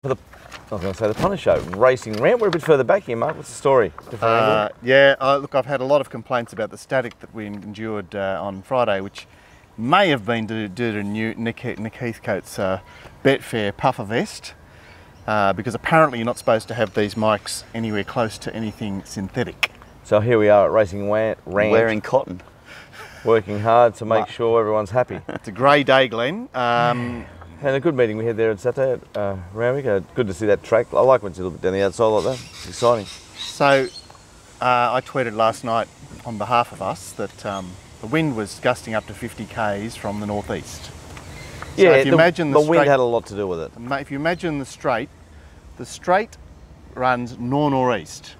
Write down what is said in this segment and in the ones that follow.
For the, I was going to say the punter show, Racing Rant. We're a bit further back here, Mark. What's the story? Yeah, look, I've had a lot of complaints about the static that we endured on Friday, which may have been due to Nick Heathcote's Betfair puffer vest, because apparently you're not supposed to have these mics anywhere close to anything synthetic. So here we are at Racing Rant. Wearing cotton. Working hard to make sure everyone's happy. It's a grey day, Glenn. And a good meeting we had there on Saturday at Randwick. Good to see that track. I like when it's a little bit down the outside like that. It's exciting. So I tweeted last night on behalf of us that the wind was gusting up to 50 k's from the northeast. So yeah, if you imagine the wind had a lot to do with it. If you imagine the straight runs north-northeast.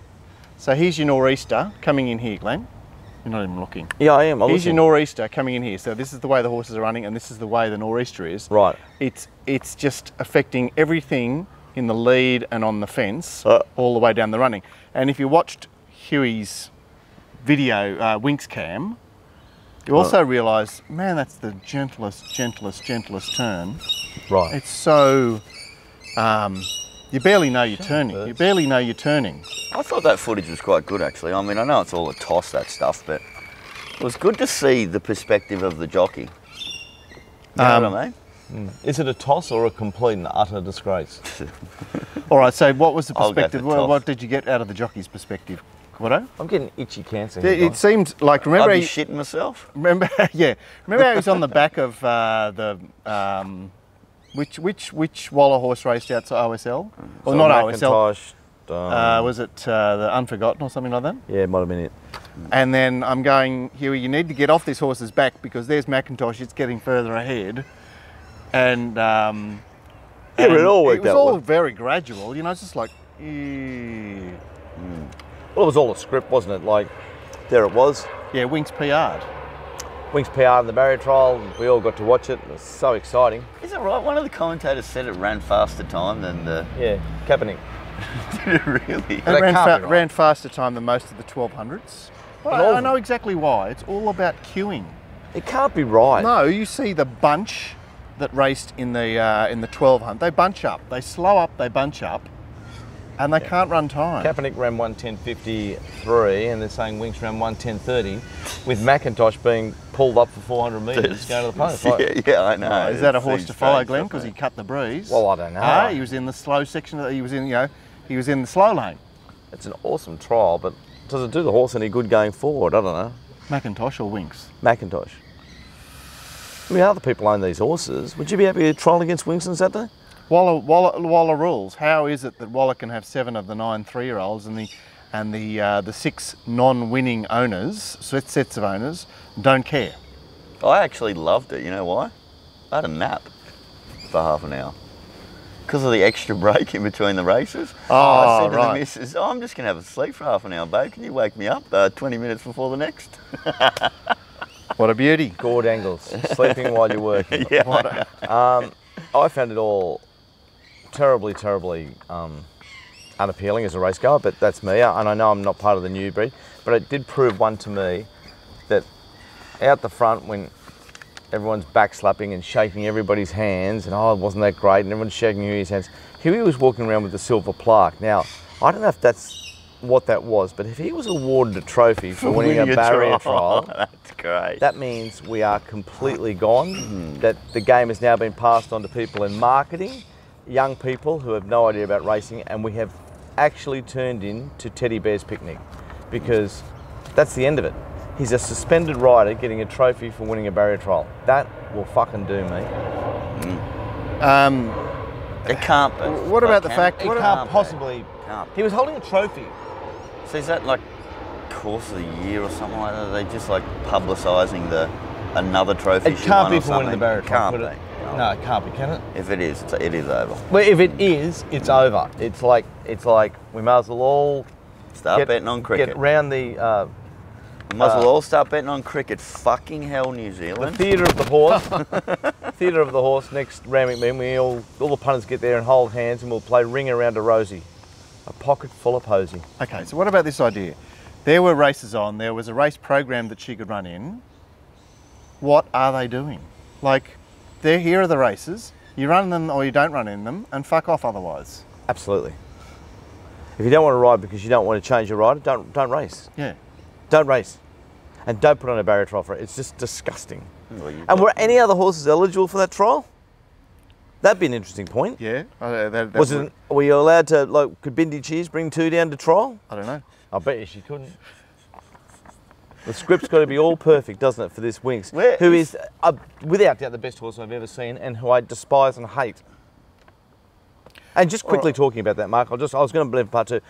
So here's your nor'easter coming in here, Glenn. You're not even looking. Yeah, I am. Here's your nor'easter coming in here. So this is the way the horses are running, and this is the way the nor'easter is. Right. It's just affecting everything in the lead and on the fence all the way down the running. And if you watched Huey's video, Winx cam, you also realise, man, that's the gentlest turn. Right. It's so, you barely know you're turning. You barely know you're turning. I thought that footage was quite good, actually. I mean, I know it's all a toss, that stuff, but it was good to see the perspective of the jockey. You know what I mean? Is it a toss or a complete and utter disgrace? All right, so what was the I'll go perspective? for toss. What did you get out of the jockey's perspective, Quado? I'm getting itchy cancer here, It guys. seemed like, remember, I'd be shitting myself. remember how he was on the back of which Waller horse raced out to OSL? Or So not Macintosh, OSL. Was it the Unforgotten or something like that? yeah, it might have been it. And then I'm going, Huey, you need to get off this horse's back because there's Macintosh, it's getting further ahead. And but it all worked was out all well. very gradual, you know, it's just like, Well, it was all a script, wasn't it? Like, there it was. yeah, Winx PR'd. Winx PR in the barrier trial. We all got to watch it. It was so exciting. Is it right? One of the commentators said it ran faster time than the... Yeah, Kaepernick. Did it really? It That can't be right. ran faster time than most of the 1200s. Well, I know exactly why. It's all about queuing. It can't be right. No, you see the bunch that raced in the 1200. They bunch up. They slow up. They bunch up, and they can't run time. Kaepernick ran 1:10.53, and they're saying Winx ran 1:10.30, with Macintosh being pulled up for 400 metres going to the post. Like, Yeah, I know. Is that a It horse seems to follow, strange, Glenn? doesn't Because he it? cut the breeze. Well, I don't know. He was in the slow section. He was in, he was in the slow lane. It's an awesome trial, but does it do the horse any good going forward? I don't know. Macintosh or Winx? Macintosh. I mean, other people own these horses. Would you be happy to trial against Winx on Saturday? Waller rules. How is it that Waller can have 7 of the 9 3-year-olds and the 6 non-winning owners, sets of owners, don't care? I actually loved it. You know why? I had a nap for half an hour. Because of the extra break in between the races. I said to the missus, I'm just going to have a sleep for half an hour, babe. Can you wake me up 20 minutes before the next? What a beauty. Gord angles, sleeping while you're working. Yeah. I found it all terribly unappealing as a race goer, but that's me, and I know I'm not part of the new breed, but it did prove one to me that out the front when everyone's backslapping and shaking everybody's hands and oh, wasn't that great, and everyone's shaking Huey's hands. Huey was walking around with the silver plaque. Now, I don't know if that's what that was, but if he was awarded a trophy for winning a barrier trial, That's great. that means we are completely gone, that the game has now been passed on to people in marketing, young people who have no idea about racing, and we have actually turned into Teddy Bear's Picnic, because that's the end of it. He's a suspended rider getting a trophy for winning a barrier trial. That will fucking do me. It can't be. What about the fact? It What can't be. possibly. Can't. He was holding a trophy. So is that like course of the year or something like that? Are they just like publicising another trophy It she can't won be or for winning the something? barrier trial. Can't could be. it? No, it can't be, can it? If it is, it is over. Well, if it is, it's over. It's like we might as well all Start betting on cricket. get round the We might as well all start betting on cricket. Fucking hell, New the Zealand. theatre of the horse. Theatre of the horse next Randwick meeting. We all the punters get there and hold hands, and we'll play ring around a Rosie, a pocket full of posy. Okay, so what about this idea? There were races on. There was a race program that she could run in. What are they doing? Like, here are the races. You run them or you don't run in them, and fuck off otherwise. Absolutely. If you don't want to ride because you don't want to change your rider, don't race. Yeah. Don't race. And don't put on a barrier trial for it. It's just disgusting. Well, And were any other horses eligible for that trial? That'd be an interesting point. Yeah. Were you allowed to, like, could Bindi Cheese bring 2 down to trial? I don't know. I bet you she couldn't. The script's got to be all perfect, doesn't it, for this Winx, who is, without doubt, the best horse I've ever seen and who I despise and hate. And just quickly talking about that, Mark, I was going to believe part 2.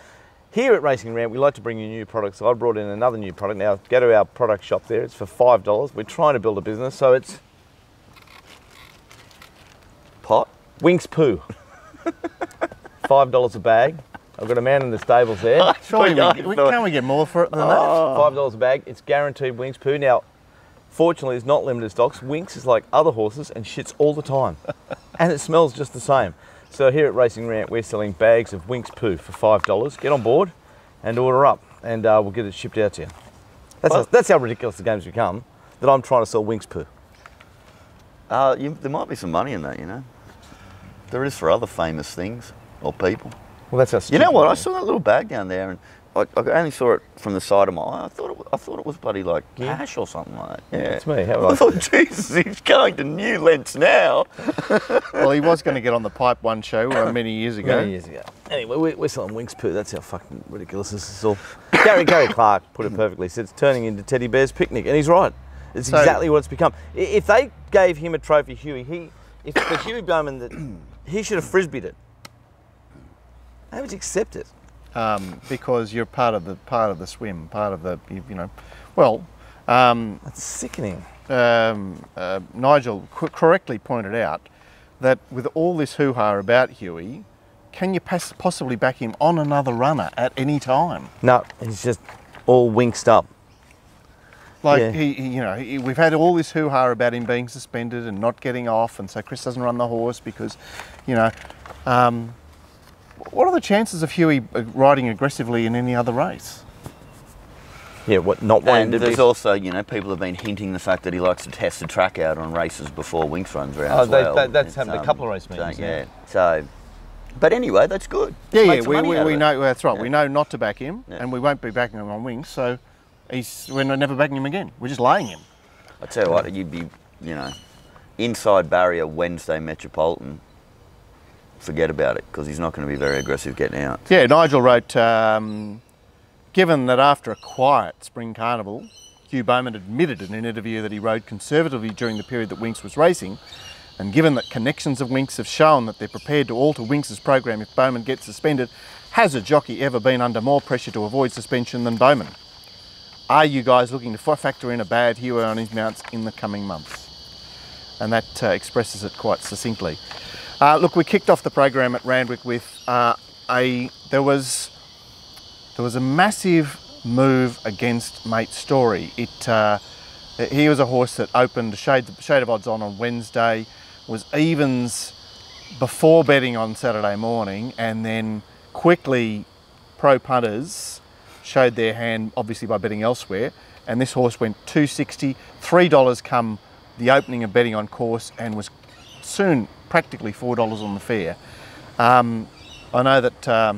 Here at Racing Rant, we like to bring you new products. So I brought in another new product. Now, go to our product shop there. It's for $5. We're trying to build a business, so it's pot? Winx poo. $5 a bag. I've got a man in the stables there. Surely can we get more for it than that? $5 a bag. It's guaranteed Winx poo. Now, fortunately, it's not limited stocks. Winx is like other horses and shits all the time. And it smells just the same. So here at Racing Rant, we're selling bags of Winx poo for $5. Get on board and order up, and we'll get it shipped out to you. That's how ridiculous the game's become, that I'm trying to sell Winx poo. There might be some money in that, you know. There is for other famous things or people. Well, that's how. You know what? I saw that little bag down there, and I only saw it from the side of my eye. I thought it was bloody like cash or something like that. Yeah, it's me. I thought, Jesus, he's going to new lengths now. Well, he was going to get on the Pipe One show many years ago. Many years ago. Anyway, we're selling Winx poo. That's how fucking ridiculous this is all. Gary Clark put it perfectly. He said it's turning into Teddy Bear's picnic, and he's right. It's exactly what it's become. If they gave him a trophy, Huey, if the Huey Bowman, that he should have frisbeed it. They would accept it. Because you're part of the swim, part of the, you know, well. That's sickening. Nigel correctly pointed out that with all this hoo-ha about Huey, can you possibly back him on another runner at any time? No, he's just all winxed up. Like we've had all this hoo-ha about him being suspended and not getting off, and so Chris doesn't run the horse because, you know, what are the chances of Huey riding aggressively in any other race? Yeah, not wanting to there's also, you know, people have been hinting the fact that he likes to test the track out on races before Winx runs around as well. That's happened a couple of race meetings. So, but anyway, that's good. Yeah, we know, that's right. Yeah. We know not to back him, and we won't be backing him on Winx, so we're never backing him again. We're just laying him. I tell you what, you'd be, you know, inside barrier Wednesday Metropolitan. Forget about it, because he's not going to be very aggressive getting out. Yeah, Nigel wrote, given that after a quiet spring carnival, Hugh Bowman admitted in an interview that he rode conservatively during the period that Winx was racing, and given that connections of Winx have shown that they're prepared to alter Winx's program if Bowman gets suspended, has a jockey ever been under more pressure to avoid suspension than Bowman? Are you guys looking to factor in a bad Hugh on his mounts in the coming months? And that expresses it quite succinctly. Look, we kicked off the program at Randwick with there was a massive move against Mate Story. He was a horse that opened a shade of odds on Wednesday, was evens before betting on Saturday morning, and then quickly pro punters showed their hand, obviously by betting elsewhere, and this horse went $2.60, $3 come the opening of betting on course, and was soon practically $4 on the fair. I know that. I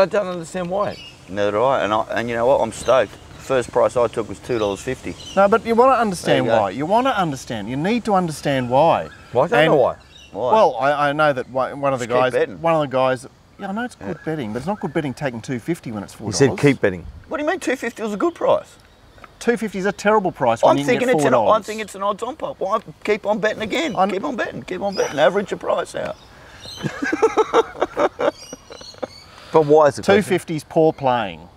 don't understand why. Neither do I. And you know what? I'm stoked. First price I took was $2.50. No, but you want to understand why. You want to understand. You need to understand why. Well, I don't know why. Why? Well, I know that one of the guys. Yeah, I know it's good betting, but it's not good betting taking $2.50 when it's $4. He said keep betting. What do you mean $2.50 was a good price? $2.50 is a terrible price when you can get $4. I'm thinking it's an odds on pop. Why keep on betting again? Keep on betting. Average your price out. But why is it $2.50 is poor playing?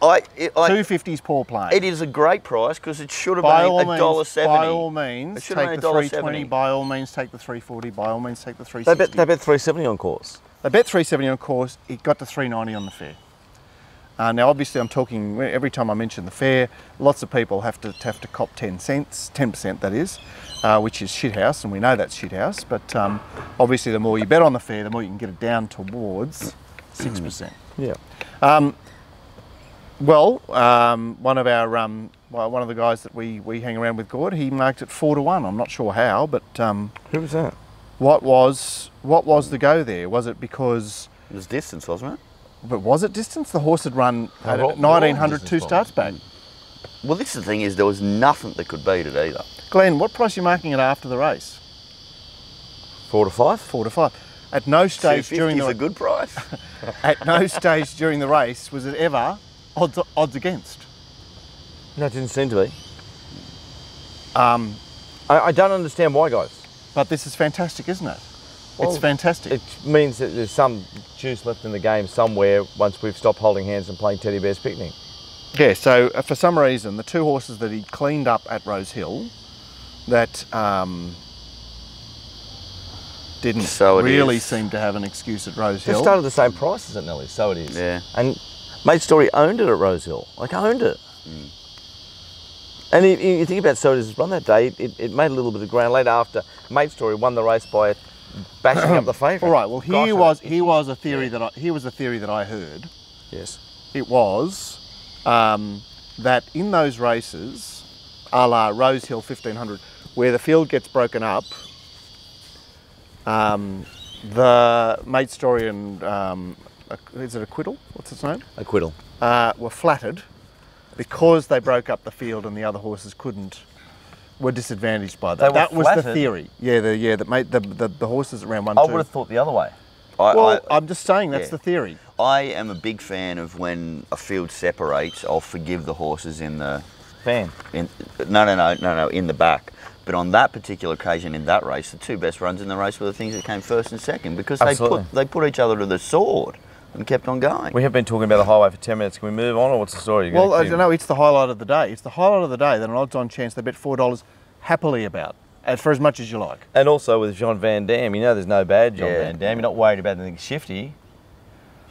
$2.50 is poor playing. It is a great price because it should have been $1.70. By all means, take the $3.20. By all means, take the $3.40. By all means, take the $3.60. They bet $3.70 on course. They bet $3.70 on course. It got to $3.90 on the fair. Now, obviously, I'm talking, every time I mention the fair, lots of people have to cop 10 cents, 10% that is, which is shithouse, and we know that's shithouse, but obviously the more you bet on the fair, the more you can get it down towards 6%. Yeah. One of the guys that we hang around with, Gord, he marked it 4-1. I'm not sure how, but who was that? What was the go there? Was it because... It was distance, wasn't it? But was it distance? The horse had run at Well, 1900 two starts back. Well, this is the thing is there was nothing that could beat it either. Glenn, what price are you marking it after the race? 4 to 5. 4 to 5. At no stage during the a good price. at no stage during the race was it ever odds against. No, it didn't seem to be. I don't understand why, guys. But this is fantastic, isn't it? Well, it's fantastic. It means that there's some juice left in the game somewhere once we've stopped holding hands and playing Teddy Bear's Picnic. Yeah, so for some reason, the two horses that he cleaned up at Rose Hill that didn't really seem to have an excuse at Rose They Hill. started the same prices at Nelly, so it is. Yeah. And Mate Story owned it at Rose Hill. Like, owned it. And you think about So It Is run that day, it made a little bit of ground. Later after, Mate Story won the race by bashing up the favourite. All right, well, here was a theory that I heard. Yes. It was that in those races, a la Rose Hill 1500, where the field gets broken up, the Mate Story and, is it Acquittal? What's its name? Acquittal. Were flattered because they broke up the field and the other horses were disadvantaged by that. That was the theory. Yeah, the horses around 1-2. I would have thought the other way. I'm just saying that's the theory. I am a big fan of when a field separates, I'll forgive the horses in the... Fan. No, in the back. But on that particular occasion in that race, the two best runs in the race were the things that came first and second because they put each other to the sword and kept on going. We have been talking about the highway for 10 minutes. Can we move on, or what's the story? Well, I don't know, it's the highlight of the day. It's the highlight of the day that an odds-on chance they bet $4 happily about, for as much as you like. And also with Jean Van Dam, you know there's no bad Jean Van Dam. You're not worried about anything shifty.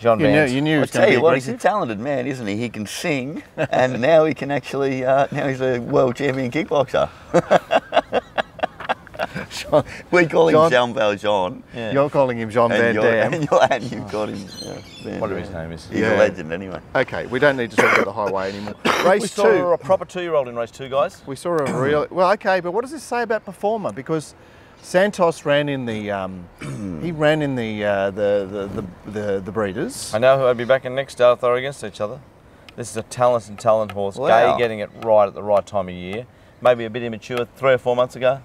Jean Van. You knew it was I'll going to tell be you what, aggressive. he's a talented man, isn't he? He can sing, and now he can actually, now he's a world champion kickboxer. We call him Jean Valjean. Yeah. You're calling him Jean Van Dam. And you've got him. Whatever his name is. He's a legend anyway. Okay, we don't need to talk about the highway anymore. Race we 2. saw a proper 2-year-old in race 2, guys. We saw a real... Well, okay, but what does this say about Performer? Because Santos ran in the... he ran in the breeders. I know who I'd be backing next to throw against each other. This is a talent horse. Wow. Gay getting it right at the right time of year. Maybe a bit immature 3 or 4 months ago.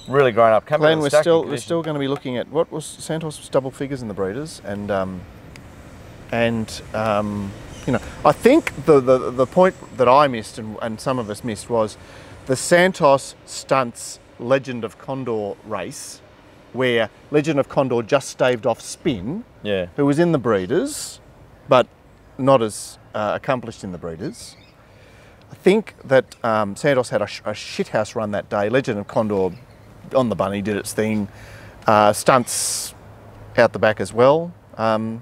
Really grown up. Glenn, we're still going to be looking at what was Santos was double figures in the breeders, and you know, I think the point that I missed and some of us missed was the Santos Stunts Legend of Condor race, where Legend of Condor just staved off Spin, who was in the breeders, but not as accomplished in the breeders. I think that Santos had a shithouse run that day. Legend of Condor on the bunny did its thing. Stunts out the back as well. And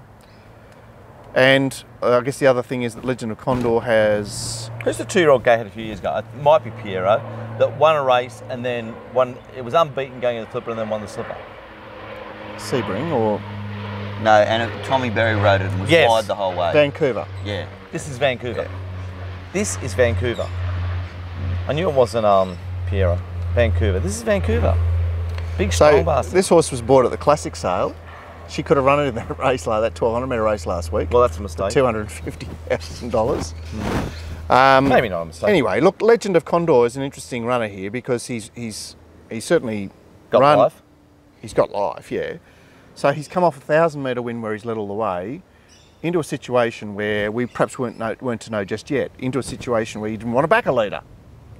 I guess the other thing is that Legend of Condor has... Who's the 2-year-old Gay had a few years ago? It might be Piero, that won a race and then it was unbeaten going in the flipper and then won the slipper. Sebring or... No, and Tommy Berry rode it and was wide the whole way. Vancouver. Yeah. This is Vancouver. This is Vancouver. I knew it wasn't Piero. Vancouver. This is Vancouver. Big strong bastard. This horse was bought at the Classic sale. She could have run it in that race, that 1200 metre race last week. Well, that's a mistake. $250,000. Maybe not a mistake. Anyway, look, Legend of Condor is an interesting runner here because he's certainly got life. He's got life, yeah. So he's come off a 1,000 metre win where he's led all the way into a situation where we perhaps weren't to know just yet, into a situation where you didn't want to back a leader.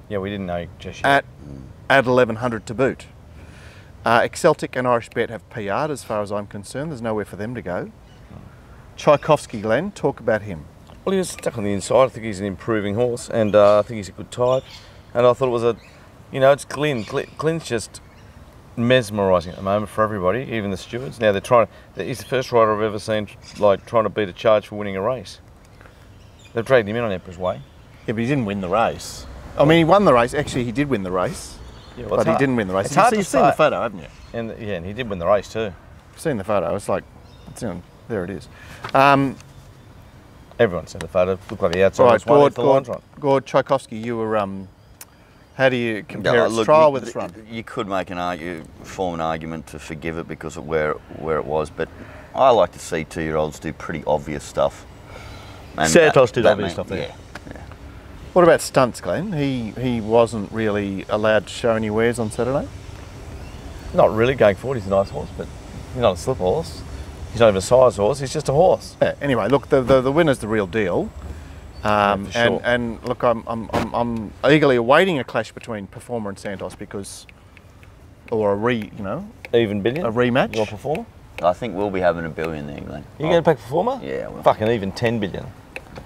Yeah, we didn't know just yet. At 1,100 to boot. Exceltic and Irish Bet have PR'd as far as I'm concerned. There's nowhere for them to go. Tchaikovsky, Glenn, talk about him. Well, he was stuck on the inside. I think he's an improving horse, and I think he's a good type. And I thought it was it's Glyn. Glyn's just mesmerising at the moment for everybody, even the stewards. Now he's the first rider I've ever seen trying to beat a charge for winning a race. They've dragged him in on Emperor's Way. Yeah, but he didn't win the race. I mean, he won the race. Actually, he did win the race. Yeah, but he didn't win the race. It's hard You've seen the photo, haven't you? And he did win the race too. You've seen the photo. It's like, there it is. Everyone's seen the photo. Looked like the outside was one if the line's right. Gord, Tchaikovsky, you were How do you compare its trial with its run? You could form an argument to forgive it because of where it was, but I like to see 2-year-olds do pretty obvious stuff. And Santos did obvious stuff there. Yeah. What about stunts, Glenn? He wasn't really allowed to show any wares on Saturday? Not really going forward. He's a nice horse, but he's not a slip horse. He's not even a size horse. He's just a horse. Yeah, anyway, look, the winner's the real deal. Sure. And look, I'm eagerly awaiting a clash between Performer and Santos or even billion. a rematch. Your Performer. I think we'll be having $1 billion there, Glenn. You going to pick Performer? Yeah. Well. Fucking even 10 billion.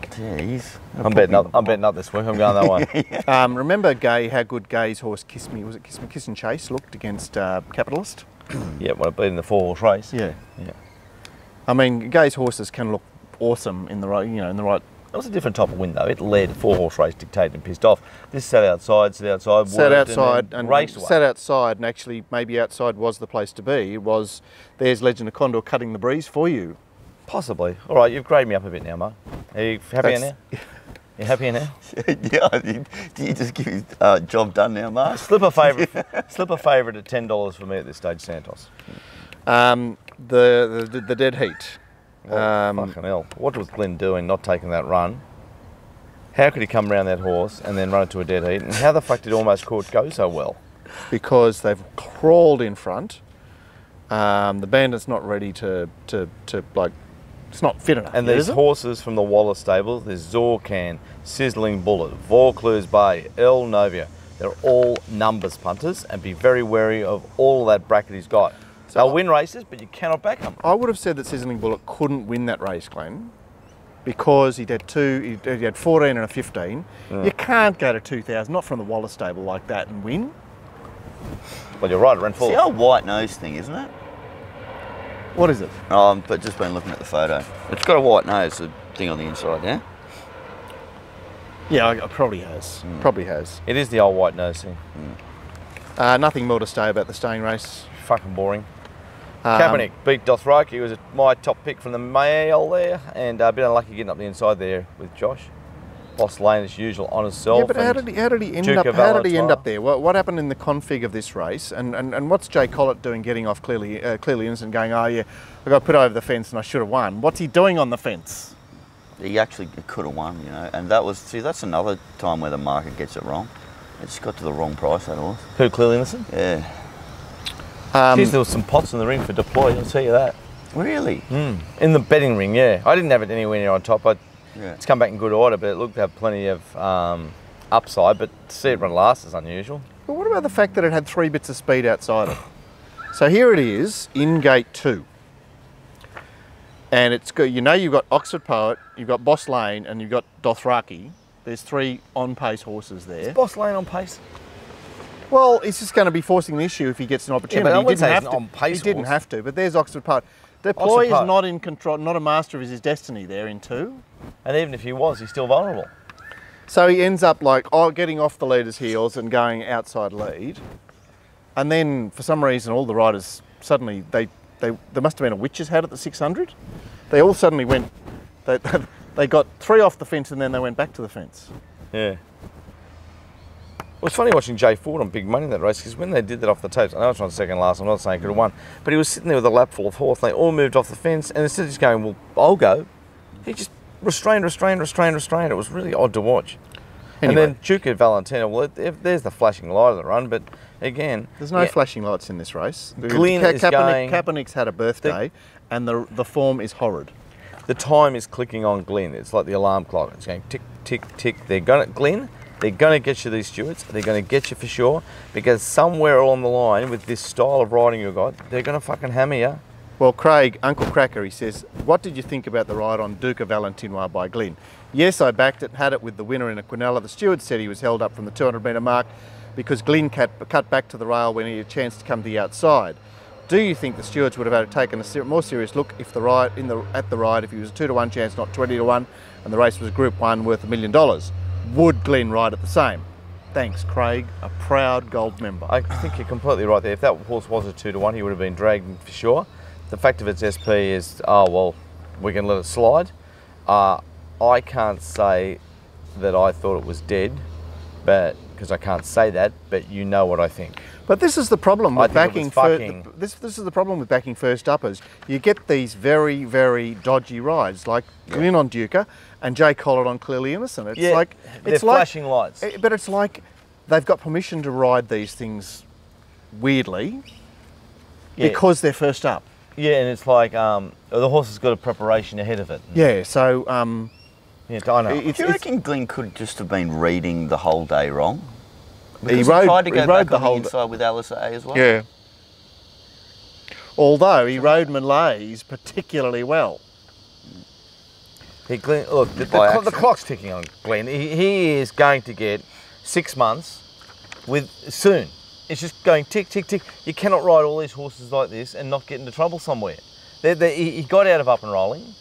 Jeez. I'm betting up this week. I'm going that way. Remember how good Gay's horse Kiss and Chase looked against Capitalist? Yeah, when it beat in the 4-horse race. Yeah. Yeah. I mean, Gay's horses can look awesome in the right, It was a different type of win though. It led 4-horse race, dictated and pissed off. This sat outside, and raced away. Sat outside, and actually maybe outside was the place to be. It was, there's Legend of Condor cutting the breeze for you. Possibly. All right, you've graded me up a bit now, Mo. Are you happier now? You happier now? Yeah. Do you just give his job done now, Mark? Slipper favourite at $10 for me at this stage, Santos. The dead heat. Fucking hell. What was Glenn doing not taking that run? How could he come around that horse and then run into a dead heat? And how the fuck did Almost Caught go so well? Because they've crawled in front. The bandit's not ready to it's not fit enough. And there's horses from the Wallace stable. There's Zorcan, Sizzling Bullet, Vaucluse Bay, El Novia. They're all numbers punters, and be very wary of all that bracket he's got. They'll win races, but you cannot back them. I would have said that Sizzling Bullet couldn't win that race, Glenn, because he had 14 and a 15. You can't go to 2,000, not from the Wallace stable like that, and win. Well, you're right, it ran full. It's the old white nose thing, isn't it? What is it? Oh, but just been looking at the photo. It's got a white nose, the thing on the inside, yeah? Yeah, it probably has. Probably has. It is the old white nose thing. Nothing more to say about the staying race. Fucking boring. Kaepernick beat Dothraki. He was my top pick from the male there, and a bit unlucky getting up the inside there with Josh. Boss Lane as usual on himself. Yeah, but how did he end up there? What happened in the config of this race? And what's Jay Collett doing getting off clearly innocent, going, oh yeah, I got put over the fence and I should have won. What's he doing on the fence? He actually could have won, and that's another time where the market gets it wrong. It just got to the wrong price, that horse. Who, clearly innocent? Yeah. Jeez, there was some pots in the ring for deploy, I'll tell you that. Really? In the betting ring, yeah. I didn't have it anywhere near on top. It's come back in good order, but it looked to have plenty of upside, but to see it run last is unusual. But what about the fact that it had 3 bits of speed outside it? So here it is in gate 2. And it's good. You've got Oxford Poet, you've got Boss Lane, and you've got Dothraki. There's 3 on-pace horses there. Is Boss Lane on pace? Well, he's just going to be forcing the issue if he gets an opportunity. Yeah, but he didn't have to, but there's Oxford Poet. Deploy is not in control, not a master of his destiny there in 2. And even if he was, he's still vulnerable. So he ends up getting off the leader's heels and going outside lead. And then for some reason, all the riders suddenly, there must have been a witch's hat at the 600. They all suddenly went, they got 3 off the fence and then they went back to the fence. Yeah. Well, it's funny watching Jay Ford on big money in that race, because when they did that off the tapes, I know it's on second last, I'm not saying he could have won, but he was sitting there with a lap full of horse, they all moved off the fence, and instead of just going, well, I'll go, he just restrained. It was really odd to watch. Anyway. And then Duke Valentina, well, there's the flashing light of the run, but again... There's no flashing lights in this race. Kaepernick's had a birthday, and the form is horrid. The time is clicking on Glenn. It's like the alarm clock. It's going tick, tick, tick. They're going to get you, these stewards. They're going to get you for sure, because somewhere along the line with this style of riding you've got, they're going to fucking hammer you. Well, Craig, Uncle Cracker, he says, what did you think about the ride on Duca Valentinois by Glenn? Yes, I backed it, had it with the winner in a Quinella. The steward said he was held up from the 200-metre mark because Glenn cut back to the rail when he had a chance to come to the outside. Do you think the stewards would have taken a more serious look if at the ride if he was a 2-to-1 chance, not 20-to-1, and the race was Group 1 worth $1 million? Would Glenn ride it the same? Thanks, Craig, a proud gold member. I think you're completely right there. If that horse was a 2-to-1, he would have been dragged for sure. The fact of its SP is, oh, well, we can let it slide. I can't say that I thought it was dead, but because I can't say that, but you know what I think. But this is the problem with backing. Fucking... This is the problem with backing first uppers. You get these very, very dodgy rides, like Glyn on Duca and Jay Collard on Clearly Innocent. It's like they're flashing lights. But it's like they've got permission to ride these things weirdly because they're first up. Yeah, and it's like the horse has got a preparation ahead of it. Yeah, so yeah, I know. Do you reckon Glyn could just have been reading the whole day wrong? Because he tried to go back the on the inside with Alizé as well. Yeah. Although he rode Malays particularly well. Glyn, look, the clock's ticking on Glyn. He is going to get 6 months soon. It's just going tick, tick, tick. You cannot ride all these horses like this and not get into trouble somewhere. He got out of Up and Rolling.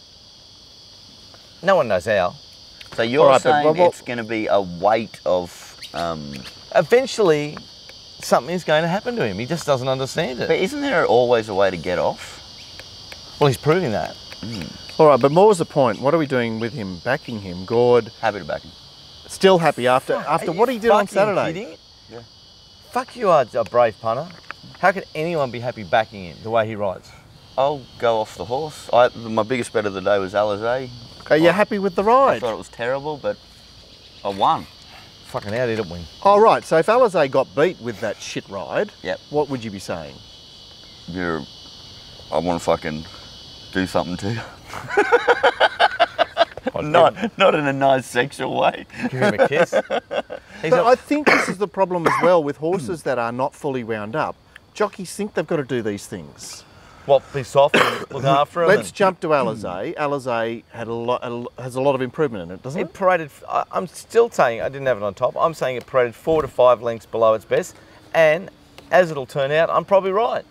No one knows how. So you're saying it's going to be a weight of... Eventually, something's going to happen to him. He just doesn't understand it. But isn't there always a way to get off? Well, he's proving that. All right, but more was the point. What are we doing with him, backing him? Gord? Happy to back him. Still happy after what he did on Saturday? Kidding? Yeah. Fuck, you are a brave punter. How could anyone be happy backing him the way he rides? I'll go off the horse. My biggest bet of the day was Alizé. Are you happy with the ride? I thought it was terrible, but I won. Fucking how did it win? Oh, right. So if Alizé got beat with that shit ride, yep, what would you be saying? I want to fucking do something to you. Not in a nice sexual way. Give him a kiss. I think this is the problem as well with horses that are not fully wound up. Jockeys think they've got to do these things. What, be soft and look after him? Let's jump to Alizé. Alizé has a lot of improvement in it, doesn't it? It paraded, I'm still saying, I didn't have it on top, I'm saying it paraded 4 to 5 lengths below its best, and as it'll turn out, I'm probably right.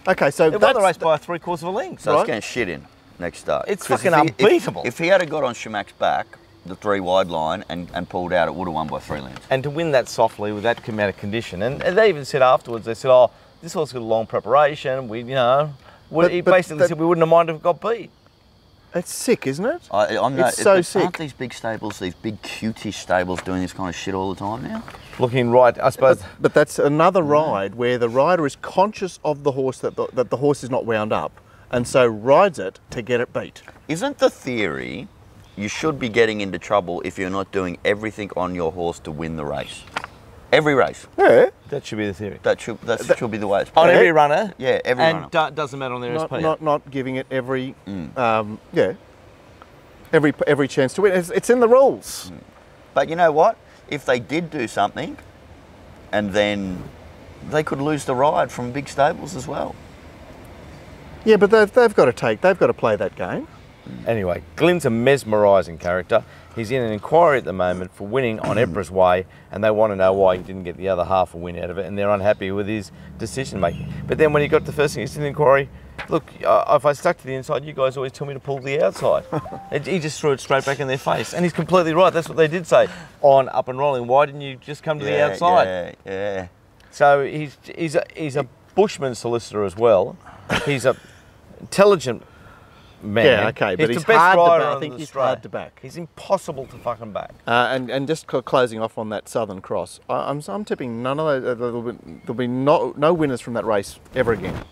Okay, so it won the race by 3/4 of a length. So it's going to shit in next start. It's fucking unbeatable. If he had got on Shamac's back, the 3 wide line, and pulled out, it would have won by 3 lengths. And to win that softly with that amount of condition, and they even said afterwards, they said, oh, this horse got a long preparation, he basically said we wouldn't have minded if it got beat. It's sick, isn't it? It's so sick. Aren't these big stables, these big cutish stables doing this kind of shit all the time now? Looking right, I suppose. But that's another ride where the rider is conscious of the horse, that the horse is not wound up, and so rides it to get it beat. Isn't the theory you should be getting into trouble if you're not doing everything on your horse to win the race? Every race. Yeah. That should be the theory. That should be the way it's on every runner. Yeah, every runner. And doesn't matter on their SP. Not giving it every every chance to win. It's in the rules. But you know what? If they did do something, and then they could lose the ride from big stables as well. Yeah, but they've got to play that game. Anyway, Glyn's a mesmerising character. He's in an inquiry at the moment for winning on Emperor's Way, and they want to know why he didn't get the other half a win out of it, and they're unhappy with his decision making. But then when he got the first thing, he's in an inquiry, look, if I stuck to the inside, you guys always tell me to pull the outside. He just threw it straight back in their face, and he's completely right. That's what they did say on Up and Rolling. Why didn't you just come to the outside? Yeah. So he's a Bushman solicitor as well. He's a intelligent man. Yeah, okay, but he's hard to back. I think he's hard to back. He's impossible to fucking back. And just closing off on that Southern Cross, I'm tipping none of those. There'll be no winners from that race ever again.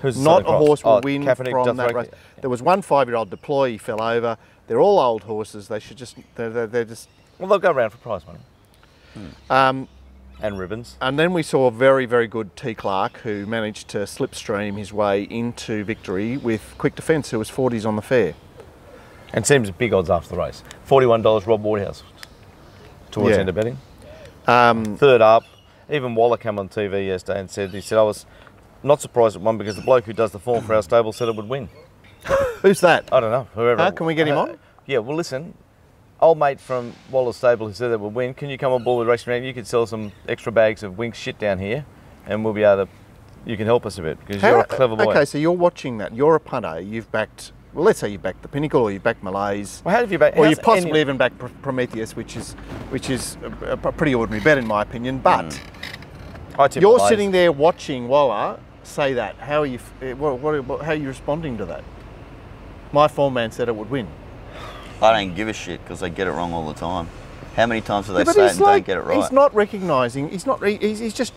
Not a horse will win from that race. There was one 5-year-old Deploy. He fell over. They're all old horses. They should just. They're just. Well, they'll go around for prize money. And ribbons. And then we saw a very, very good T. Clark who managed to slipstream his way into victory with Quick Defence, who was 40s on the fair. And seems big odds after the race. $41 Rob Waterhouse towards end of betting. Third up, even Waller came on TV yesterday and said, I was not surprised at one because the bloke who does the form for our stable said it would win. Who's that? I don't know. Whoever. Can we get him on? Yeah, well listen. Old mate from Waller's stable who said that would win, can you come on board with Racetrack? You could sell some extra bags of Winx shit down here and we'll be able to, you can help us a bit because you're a clever boy. Okay, so you're watching that. You're a punter. You've backed, well, let's say you backed the Pinnacle or you backed Malays. Well, how have you backed? Or you possibly even backed Prometheus, which is a pretty ordinary bet in my opinion. But you're sitting there watching Waller say that. How are you responding to that? My form man said it would win. I don't give a shit because they get it wrong all the time. How many times do they Yeah, but say it he's and like, don't get it right? he's not recognising. He's not. He's just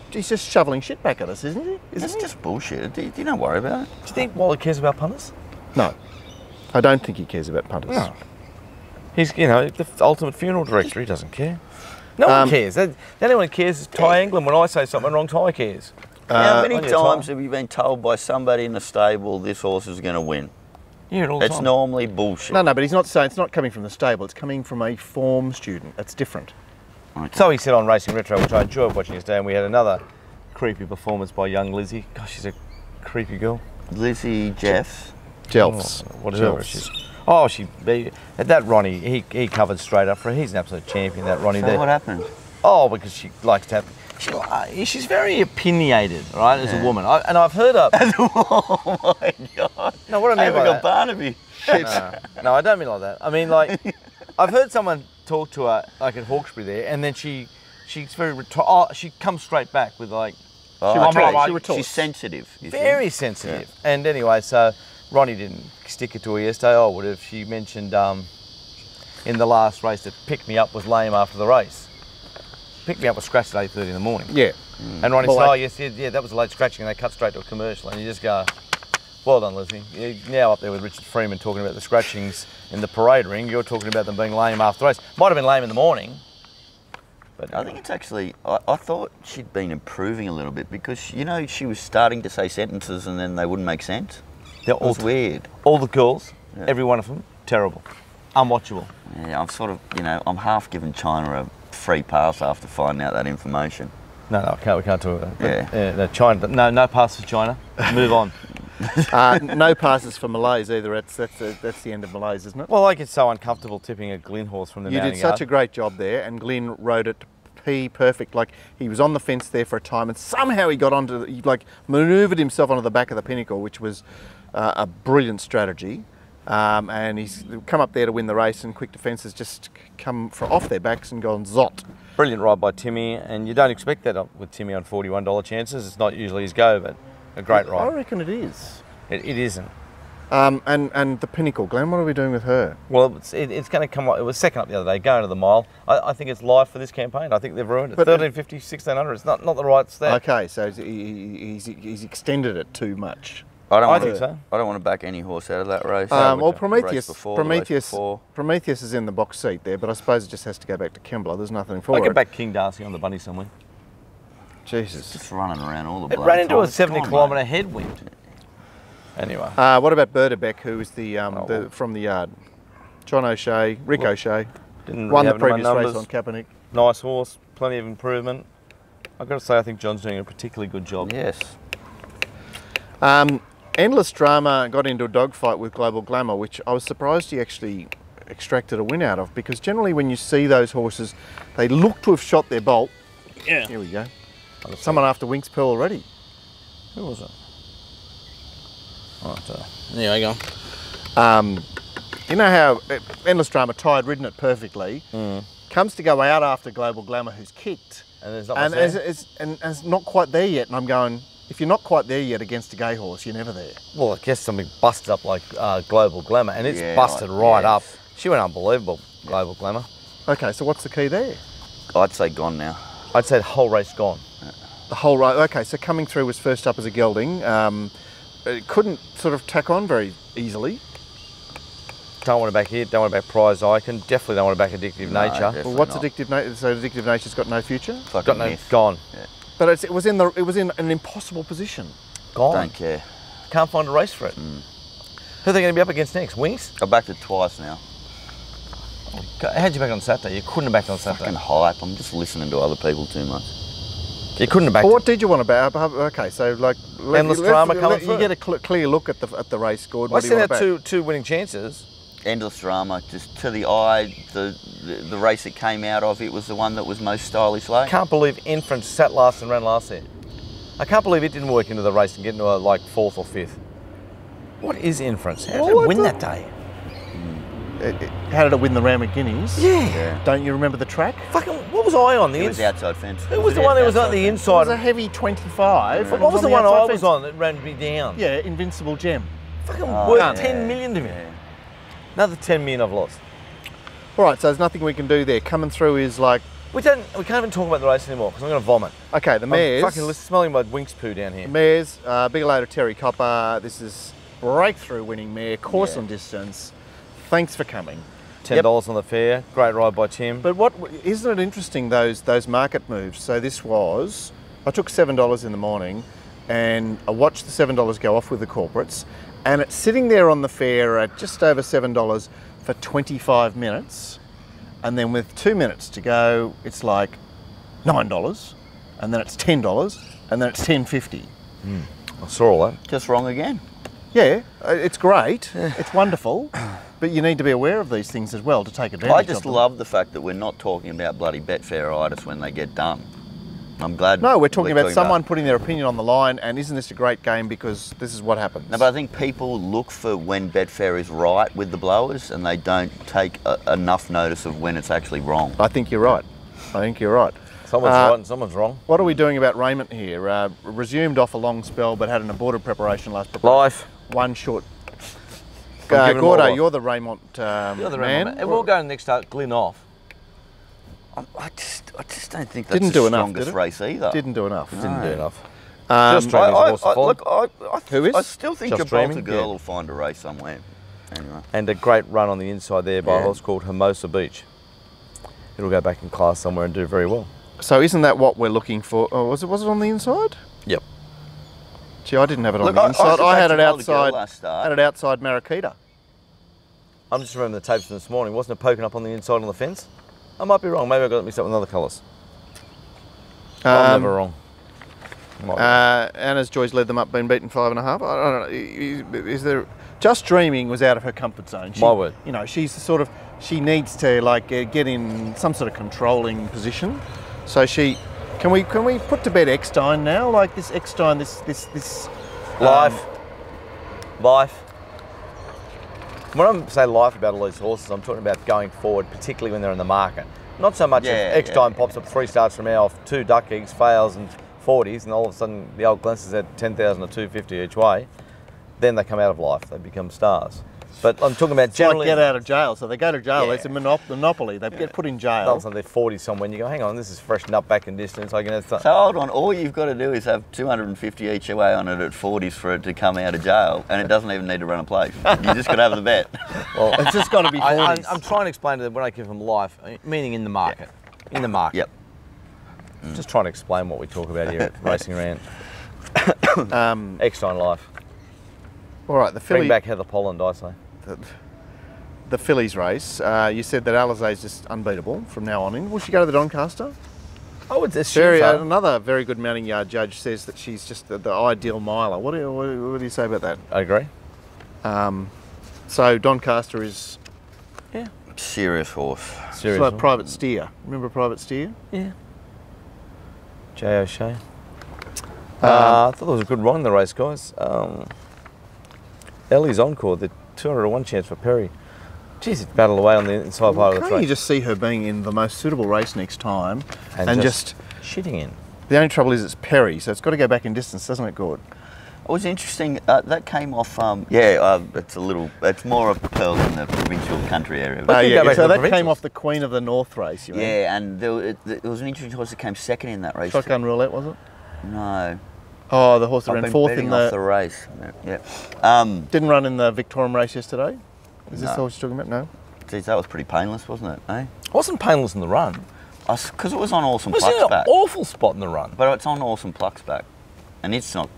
shoveling shit back at us, isn't he? It's just bullshit. You don't worry about it. Do you think Wally cares about punters? No, I don't think he cares about punters. No. He's, you know, the ultimate funeral director. He doesn't care. No one cares. The only one who cares is Ty England. When I say something wrong, Ty cares. How many on your times time. have you been told by somebody in the stable this horse is going to win? You hear it all the It's time. normally bullshit. No, but he's not saying it's not coming from the stable. It's coming from a form student. That's different. So he said on Racing Retro, which I enjoyed watching yesterday, and we had another creepy performance by young Lizzie. Gosh, she's a creepy girl. Lizzie Jeffs. Jelfs. Whatever she is. Oh, that Ronnie, he covered straight up for her. He's an absolute champion, that Ronnie So there. what happened? Oh, because she likes to have. She's very opinionated, right, as a woman. And I've heard her. Oh my God. No, what I mean by got that. Barnaby. No, I don't mean like that. I mean, like, I've heard someone talk to her, like at Hawkesbury there, and then she's very, she comes straight back with like, She retorts. She's sensitive. You very sensitive. Yeah. And anyway, so Ronnie didn't stick it to her yesterday. Oh, what if she mentioned in the last race that Pick Me Up was lame after the race? Pick Me Up was scratched at 8:30 in the morning. Yeah. And Ronnie said, oh, yes, yeah, that was a late scratching, and they cut straight to a commercial, and you just go, well done, Lizzie. You're now up there with Richard Freeman talking about the scratchings in the parade ring. You're talking about them being lame after the race. Might have been lame in the morning. But I think it's actually, I thought she'd been improving a little bit because, you know, she was starting to say sentences and then they wouldn't make sense. It was weird. All the girls, every one of them, terrible. Unwatchable. Yeah, I'm sort of, you know, I'm half giving China a free pass after finding out that information. No, we can't talk about that. Yeah. No, China, no pass for China. Move on. No passes for Malays either. That's the end of Malays, isn't it? Well, I get so uncomfortable tipping a Glyn horse from the You mounting did such yard. a great job there, and Glyn rode it perfect. Like, he was on the fence there for a time, and somehow he got onto, he like manoeuvred himself onto the back of the pinnacle, which was a brilliant strategy. And he's come up there to win the race, and Quick Defence has just come off their backs and gone zot. Brilliant ride by Timmy, and you don't expect that with Timmy on $41 chances. It's not usually his go, but a great ride. I reckon it is. It isn't. And the pinnacle, Glenn, what are we doing with her? Well, it's going to come up. It was second up the other day, going to the mile. I think it's live for this campaign. I think they've ruined it. But 1350, 1600. It's not the right stat. Okay, so he's extended it too much. I think so. I don't want to back any horse out of that race. Well, Prometheus Prometheus is in the box seat there, but I suppose it just has to go back to Kembla. There's nothing for I it. could back King Darcy on the bunny somewhere. Jesus. just running around all the It ran into a 70-kilometre headwind. Anyway. What about Berdebeck, who is from the yard? John O'Shea, Rick O'Shea, Didn't won the have any previous race numbers. on Kaepernick. Nice horse, plenty of improvement. I've got to say, I think John's doing a particularly good job. Yes. Endless Drama got into a dogfight with Global Glamour, which I was surprised he actually extracted a win out of, because generally when you see those horses, they look to have shot their bolt. Yeah. Here we go. Someone after Winx Pearl already. Who was it? Right, there you go. You know how Endless Drama ridden it perfectly, comes to go out after Global Glamour, who's kicked, And there's not and much there. it's not quite there yet, and I'm going, if you're not quite there yet against a gay horse, you're never there. Well, I guess something busted up like Global Glamour, and it's Yeah, busted right up. yes. She went unbelievable, Global Glamour. Okay, so what's the key there? I'd say gone now. I'd say the whole race gone. The whole road. Okay, so coming through was first up as a gelding. It couldn't sort of tack on very easily. Don't want to back here, don't want to back Prize Icon, definitely don't want to back Addictive No, Nature. definitely Well, what's not. Addictive Nature? So Addictive Nature's got no future. Fucking Got no, myth. gone. Yeah. But it was in an impossible position. Gone. Don't care. Can't find a race for it. Who are they going to be up against next? Winx? I backed it twice now. How'd you back on Saturday? You couldn't have backed on Saturday. Fucking hype. I'm just listening to other people too much. You couldn't have backed But it. what did you want to back? Okay, so like Endless Drama coming through. You get a clear look at the race scored. Well, I What do you sent want out to back? two winning chances. Endless Drama, just to the eye, the race it came out of, it was the one that was most stylish late. Can't believe Inference sat last and ran last there. I can't believe it didn't work into the race and get into a like 4th or 5th. What is Inference? How did it win that day? How did it win the Randwick Guineas? Yeah. Don't you remember the track? Fucking, what was I on? The It was outside fence. Who was the one that was on the It was inside? a heavy 25. What was the one I was on that ran me down? Yeah, Invincible Gem. Fucking Oh, worth yeah. 10 million to me. Yeah. Another 10 million I've lost. All right, so there's nothing we can do there. Coming through is like... We can't even talk about the race anymore because I'm going to vomit. Okay, the mares... I'm fucking smelling my Winx poo down here. The mares, Bigelow to Terry Copper. This is breakthrough winning mare, course on distance. Thanks for coming. $10 on the fair. Great ride by Tim. But what isn't it interesting, those market moves? So this was... I took $7 in the morning and I watched the $7 go off with the corporates, and it's sitting there on the fair at just over $7 for 25 minutes, and then with 2 minutes to go it's like $9, and then it's $10, and then it's $10.50. I saw all that. Just wrong again. Yeah, it's great, it's wonderful, but you need to be aware of these things as well to take advantage of them. I just love the fact that we're not talking about bloody Betfairitis when they get done. I'm glad. No, we're talking about someone putting their opinion on the line, and isn't this a great game because this is what happens. No, but I think people look for when Betfair is right with the blowers, and they don't take enough notice of when it's actually wrong. I think you're right. I think you're right. Someone's right and someone's wrong. What are we doing about Raymond here? Resumed off a long spell, but had an aborted preparation last preparation. Life. One short. Gordo, you're the Raymond You're the man. Raymond. And we'll go next start Glyn off. I just don't think that's Didn't do the enough, strongest did it? race either. Didn't do enough. Didn't do enough. Just Who is? I still think Just Gibraltar Dreaming? Girl Yeah. will find a race somewhere. Anyway. And a great run on the inside there by a horse called Hermosa Beach. It'll go back in class somewhere and do very well. So isn't that what we're looking for? Oh, was it on the inside? Yep. Gee, I didn't have it on Look, the inside. I had it Gibraltar Girl outside. last start. Had it outside Marikita. I'm just remembering the tapes from this morning. Wasn't it poking up on the inside on the fence? I might be wrong. Maybe I got it mixed up with other colours. I'm never wrong. Anna's Joy's led them up, been beaten 5.5. I don't know. Is there? Just Dreaming was out of her comfort zone. My word. You know, she's the sort of, she needs to like get in some sort of controlling position. So she, can we put to bed Eckstein now? Like this Eckstein, this. Life. When I say life about all these horses, I'm talking about going forward, particularly when they're in the market. Not so much if Eckstein pops up 3 starts from now off 2 duck eggs, fails and 40s, and all of a sudden the old Glences at 10,000 or 250 each way. Then they come out of life, they become stars. But I'm talking about generally... It's like get out of jail. So they go to jail, it's a monopoly. They get put in jail. All of a sudden they're 40 somewhere and you go, hang on, this is freshened up back in distance. I can have So hold on, all you've got to do is have 250 each way on it at 40s for it to come out of jail, and it doesn't even need to run a place. You just got to have the bet. Well, it's just got to be 40s. I'm trying to explain to them when I give them life, meaning in the market. In the market. Yep. Just trying to explain what we talk about here at Racing Around. Eckstein life. All right, the filly. Bring back Heather Polland, I say. The fillies race. You said that Alizé is just unbeatable from now on in. Will she go to the Doncaster? I would assume so. Another very good mounting yard judge says that she's just the ideal miler. What do you say about that? I agree. So Doncaster is Serious horse. it's like Private Steer. Remember Private Steer? Yeah. J. O'Shea. I thought it was a good run in the race, guys. Ellie's Encore, the 201 chance for Perry. Jeez, it battled away on the inside part of the track. Can't you just see her being in the most suitable race next time and just shitting in? The only trouble is it's Perry, so it's got to go back in distance, doesn't it, Gord? It was interesting. That came off. It's more of Pearls in the provincial country area. So that came off the Queen of the North race. You mean? Yeah, and there was an interesting horse that came second in that race. Shotgun Roulette, was it? No. Oh, the horse that ran fourth in off the race. Yeah. Didn't run in the Victorian race yesterday. Is this the horse you're talking about? No. Geez, that was pretty painless, wasn't it? Eh? It wasn't painless in the run. Because it was on Awesome Pluck's back. It was an awful spot in the run. But it's on Awesome Pluck's back, and it's not.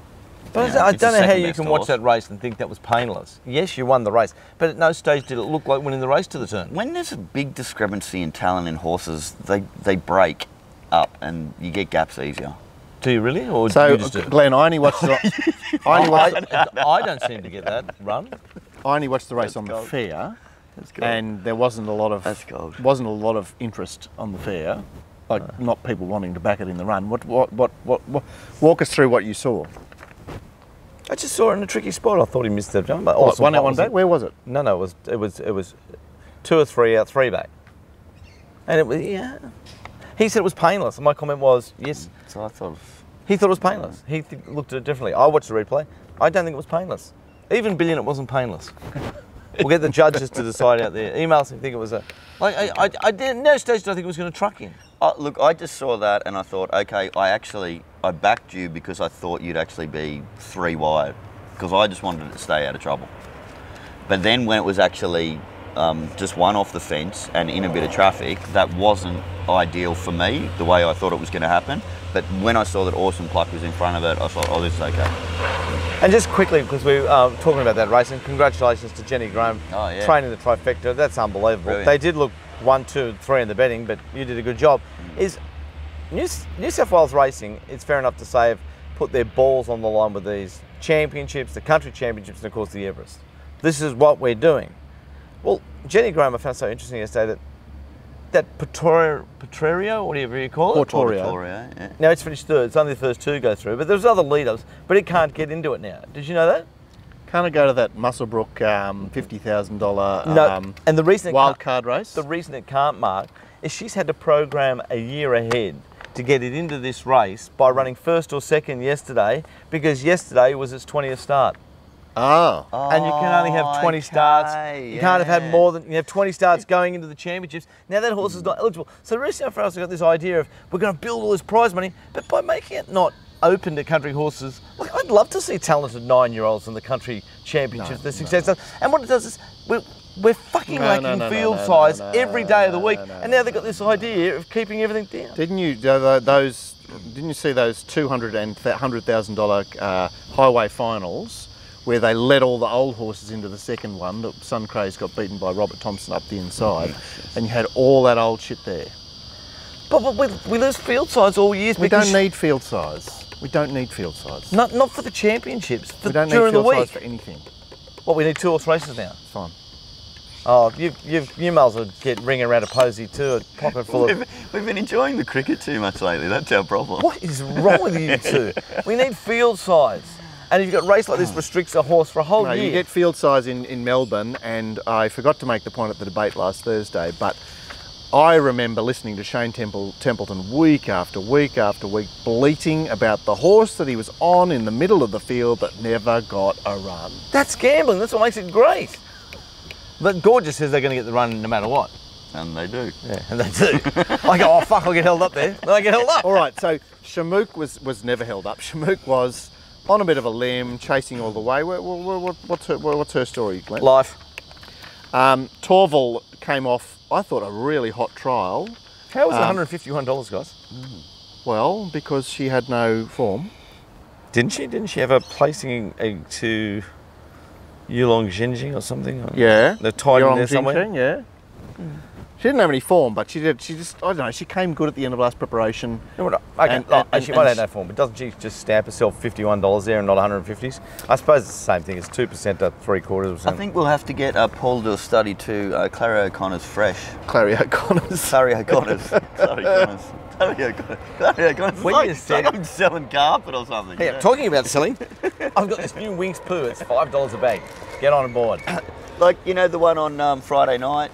But I don't know how you can watch that race and think that was painless. Yes, you won the race, but at no stage did it look like winning the race to the turn. When there's a big discrepancy in talent in horses, they break up and you get gaps easier. Do you really? Or so, do you just do it? Glenn, I only watched I don't seem to get that run. I only watched the race on the fair, and there wasn't a lot of interest on the fair, like not people wanting to back it in the run. What walk us through what you saw. I just saw it in a tricky spot. I thought he missed the jump. One out, one back. Where was it? No, it was 2 or 3 out, 3 back, and it was He said it was painless, and my comment was yes. So I thought he thought it was painless. He looked at it differently. I watched the replay. I don't think it was painless. Even Billion, it wasn't painless. We'll get the judges to decide out there. Email us if you think it was a... Like, I didn't... No stage did I think it was going to truck in. Look, I just saw that and I thought, okay, I backed you because I thought you'd actually be 3 wide, because I just wanted to stay out of trouble. But then when it was actually just one off the fence and in a bit of traffic, that wasn't ideal for me, the way I thought it was going to happen. But when I saw that Awesome Pluck was in front of it, I thought, oh, this is okay. And just quickly, because we were talking about that race, and congratulations to Jenny Graham training the trifecta. That's unbelievable. Brilliant. They did look 1, 2, 3 in the betting, but you did a good job. Is New South Wales Racing, it's fair enough to say, have put their balls on the line with these championships, the country championships, and of course the Everest. This is what we're doing. Well, Jenny Graham, I found so interesting yesterday that Petrerio, whatever you call it? Portorio, yeah. Now it's finished third. It's only the first 2 go through, but there's other leaders, but it can't get into it now. Did you know that? Can't it go to that Musselbrook $50,000 no, and the reason wild card race? The reason it can't, Mark, is she's had to program a year ahead to get it into this race by running first or second yesterday, because yesterday was its 20th start. Oh. And you can only have 20 starts. You can't have had more than, you have 20 starts going into the championships. Now that horse is not eligible. So the rest of us have got this idea of we're going to build all this prize money, but by making it not open to country horses, like I'd love to see talented 9-year-olds in the country championships. And what it does is we're fucking lacking field size every day of the week. And now they've got this idea of keeping everything down. Didn't you see those $200,000 and $100,000 highway finals, where they let all the old horses into the second one? The Sun Craze got beaten by Robert Thompson up the inside, and you had all that old shit there. But we lose field size all years. We don't need field size. We don't need field size. Not for the championships. We don't need field size for anything. What, we need 2 horse races now? It's fine. Oh, you might as well get ringing around a posy too, a pocket full of... We've been enjoying the cricket too much lately. That's our problem. What is wrong with you two? We need field size. And if you've got a race like this, restricts a horse for a whole year. You get field size in Melbourne, and I forgot to make the point at the debate last Thursday, but I remember listening to Shane Templeton week after week after week bleating about the horse that he was on in the middle of the field that never got a run. That's gambling. That's what makes it great. But Gorgeous says they're going to get the run no matter what. And they do. Yeah, and they do. I go, oh fuck, I'll get held up there. Then I get held up. All right, so Shamook was never held up. Shamook was on a bit of a limb, chasing all the way. What's her story, Glenn? Life. Torval came off, I thought, a really hot trial. How was it $151, guys? Well, because she had no form. Didn't she? Didn't she have a placing to Yulong Jinjing or something? Yeah. They're tied in there somewhere? Yeah. She didn't have any form, but she just, I don't know, she came good at the end of last preparation. She might have no form, but doesn't she just stamp herself $51 there and not 150s? I suppose it's the same thing, it's 2% to 3/4%. I think we'll have to get Paul to do a study too. Clary O'Connor's fresh. Clary O'Connor's. Clary O'Connor's. Clary O'Connor's. Clary O'Connor's. When you said I'm selling carpet or something. Hey, talking about selling, I've got this new Winx poo, it's $5 a bag. Get on board. Like, you know, the one on Friday night,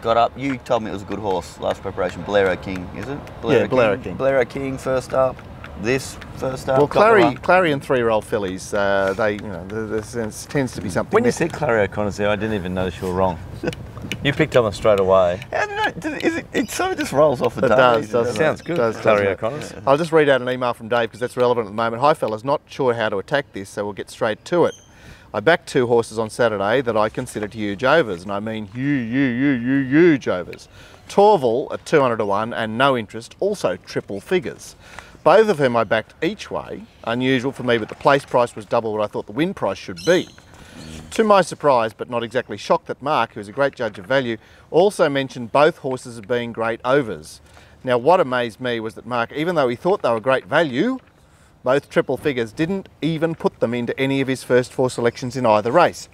got up. You told me it was a good horse last preparation. Bolero King, is it? Bolero King. Bolero King first up. This first up. Well, Clary and 3-year-old fillies, there tends to be something. When you said Clary O'Connor's there, I didn't even notice you were wrong. You picked on them straight away. It sort of just rolls off the tongue. It does. Sounds good. Clary O'Connor's. Yeah. I'll just read out an email from Dave because that's relevant at the moment. Hi fellas, not sure how to attack this, so we'll get straight to it. I backed 2 horses on Saturday that I considered huge overs, and I mean huge overs. Torval at 200 to 1 and no interest, also triple figures. Both of whom I backed each way, unusual for me, but the place price was double what I thought the win price should be. To my surprise, but not exactly shocked, that Mark, who is a great judge of value, also mentioned both horses as being great overs. Now what amazed me was that Mark, even though he thought they were great value, both triple figures, didn't even put them into any of his first 4 selections in either race.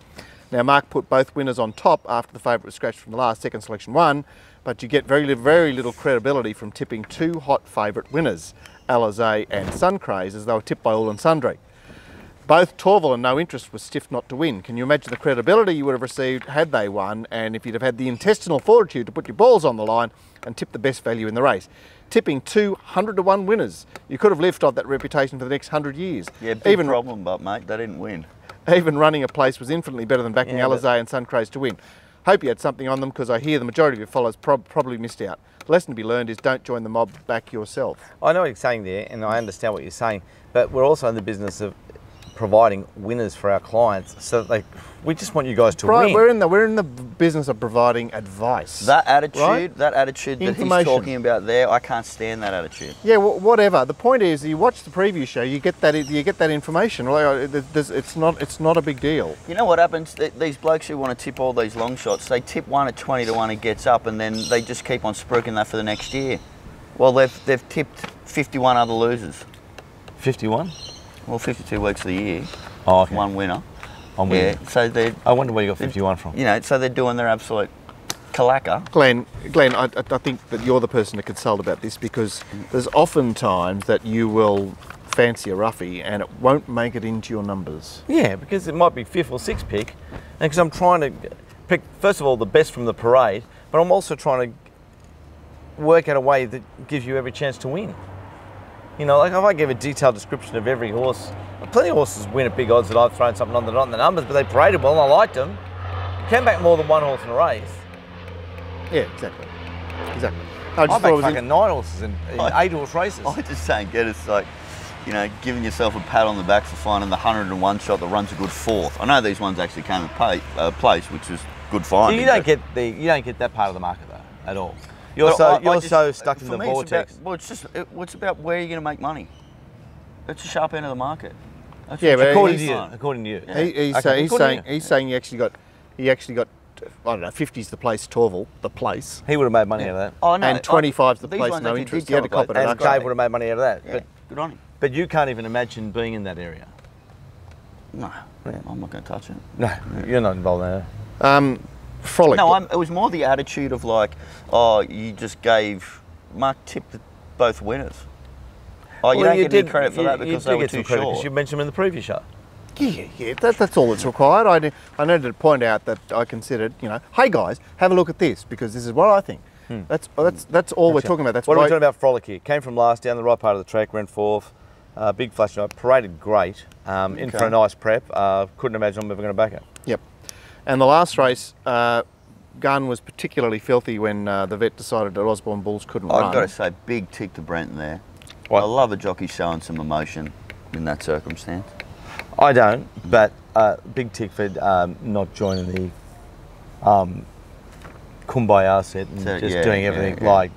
Now Mark put both winners on top after the favourite was scratched from the last, second selection won, but you get very little credibility from tipping 2 hot favourite winners, Alizé and Sun Craze, as they were tipped by all and sundry. Both Torval and no interest was stiff not to win. Can you imagine the credibility you would have received had they won, and if you'd have had the intestinal fortitude to put your balls on the line and tip the best value in the race? Tipping 200 to 1 winners. You could have lived off that reputation for the next 100 years. Yeah, big problem, but mate, they didn't win. even running a place was infinitely better than backing Alizé and Suncraze to win. Hope you had something on them because I hear the majority of your followers probably missed out. The lesson to be learned is don't join the mob, back yourself. I know what you're saying there, and I understand what you're saying, but we're also in the business of providing winners for our clients, so we just want you guys to win. We're in the business of providing advice. That attitude, right? that attitude that he's talking about there, I can't stand that attitude. Yeah, whatever. The point is, you watch the preview show, you get that information. It's not a big deal. You know what happens? These blokes who want to tip all these long shots, they tip one at 20 to 1 and gets up, and then they just keep on spruiking that for the next year. Well, they've tipped 51 other losers. 51? Well, 52 weeks of the year. Oh, okay. One winner. I'm winning. Yeah, so they. I wonder where you got 51 from. You know, so they're doing their absolute kalaka. Glenn, I think that you're the person to consult about this because there's often times that you will fancy a roughie and it won't make it into your numbers. Yeah, because it might be 5th or 6th pick, and because I'm trying to pick, first of all, the best from the parade, but I'm also trying to work out a way that gives you every chance to win. You know, like if I give a detailed description of every horse, plenty of horses win at big odds that I've thrown something on that are not in the numbers, but they paraded well and I liked them. Came back more than one horse in a race. Yeah, exactly. I backed fucking 9 horses in 8 horse races. I just don't get it. It's like, you know, giving yourself a pat on the back for finding the 101 shot that runs a good 4th. I know these ones actually came in place, which was good finding. You don't get that part of the market though at all. You're so stuck in the vortex. It's about where you're going to make money. It's a sharp end of the market. Yeah, but according to you. Yeah. He's saying he actually got I don't know, 50's the place, Torval, the place. He would have made money out of that. Oh, no, and 25's the place, no interest. He had to cop it. And Dave would have made money out of that. Yeah, good on him. But you can't even imagine being in that area. No, I'm not going to touch it. No, you're not involved there. Frolic. No, it was more the attitude of like, oh, you just gave Mark tipped both winners. Oh, you don't get any credit for that because they were too short. Because you mentioned them in the preview show. Yeah, that's all that's required. I needed to point out that I considered, you know, hey guys, have a look at this because this is what I think. That's all we're talking about. That's what are we talking about? Frolic here. Came from last down the right part of the track, ran 4th. Big flash night, paraded great. In for a nice prep. Couldn't imagine I'm ever going to back it. Yep. And the last race, Gun was particularly filthy when the vet decided that Osborne Bulls couldn't run. I've got to say, big tick to Brenton there. What? I love a jockey showing some emotion in that circumstance. I don't, but big tick for not joining the Kumbaya set and just doing everything like.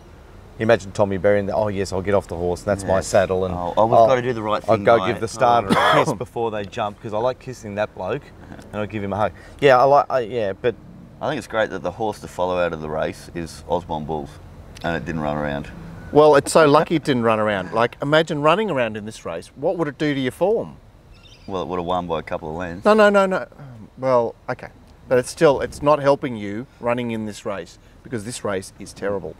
You imagine Tommy Berry and oh yes, I'll get off the horse and that's my saddle and we've got to do the right thing. I'll go give the starter a kiss before they jump because I like kissing that bloke and I'll give him a hug. Yeah, but I think it's great that the horse to follow out of the race is Osborne Bulls and it didn't run around. Well, it's so lucky it didn't run around. Like imagine running around in this race. What would it do to your form? Well, it would have won by a couple of lengths. No. Well, okay, but it's not helping running in this race because this race is terrible.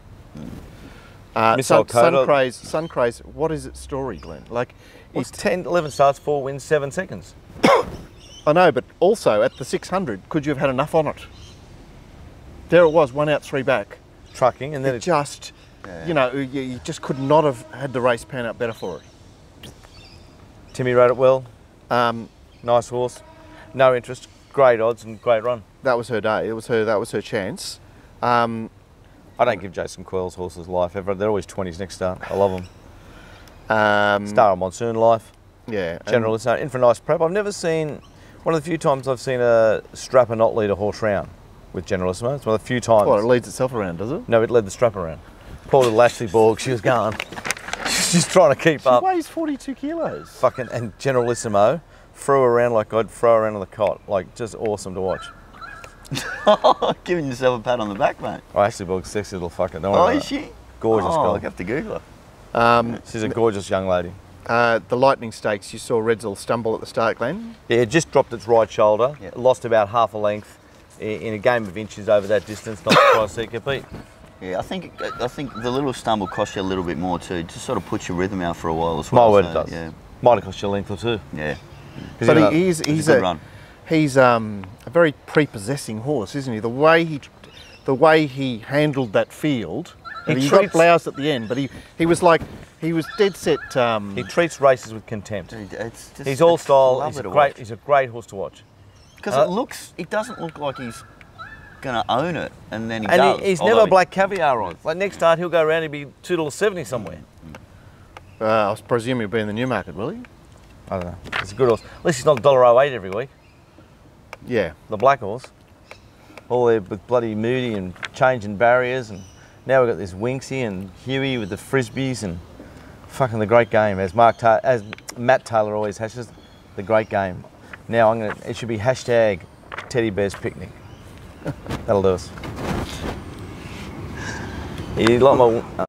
Suncraze, what is its story, Glenn? Like, it's 10, 11 starts, 4 wins, 7 seconds. I know, but also at the 600, could you have had enough on it? There it was, 1 out, 3 back. Trucking, and then you know, you just could not have had the race pan out better for it. Timmy rode it well. Nice horse, no interest, great odds and great run. That was her day. That was her chance. I don't give Jason Quayle's horses life ever. They're always 20s next start. I love them. Star of Monsoon life. Yeah. Generalist in for a nice prep. I've never seen, one of the few times I've seen a strapper not lead a horse round with Generalissimo. It's one of the few times. Well, it leads itself around, does it? No, it led the strapper around. Poor little Ashley Borg, she was going. She's trying to keep up. She weighs 42 kilos. Fucking, and Generalissimo threw around like I'd throw around on the cot. Like, just awesome to watch. Giving yourself a pat on the back, mate. Oh, Ashley Borg's sexy little fucker. Don't worry about is she? Gorgeous girl. I'll have to Google her. She's a gorgeous young lady. The Lightning Stakes, you saw Redzel stumble at the start, Glenn? Yeah, it just dropped its right shoulder. Yeah. Lost about half a length in a game of inches over that distance. Not surprised to see it get beat. Yeah, I think the little stumble cost you a little bit more too. Just sort of puts your rhythm out for a while as well. My word, it does. Yeah. Might have cost you a length or two. Yeah. But he's a very prepossessing horse, isn't he? The way he handled that field He got bloused at the end, but he was like, he was dead set. He treats races with contempt. It's just, He's all style. lovely He's a great horse to watch. Because it doesn't look like he's going to own it, and then he does. He's never black caviar on. Like next start, he'll go around and be $2.70 somewhere. I presume he'll be in the Newmarket, will he? I don't know. It's a good horse. At least he's not $1.08 every week. Yeah. The black horse. All there with bloody Moody and changing barriers, and now we've got this Winxy and Huey with the frisbees and fucking the great game, as Matt Taylor always hashes, the great game. Now it should be hashtag Teddy Bear's Picnic. That'll do us. You like my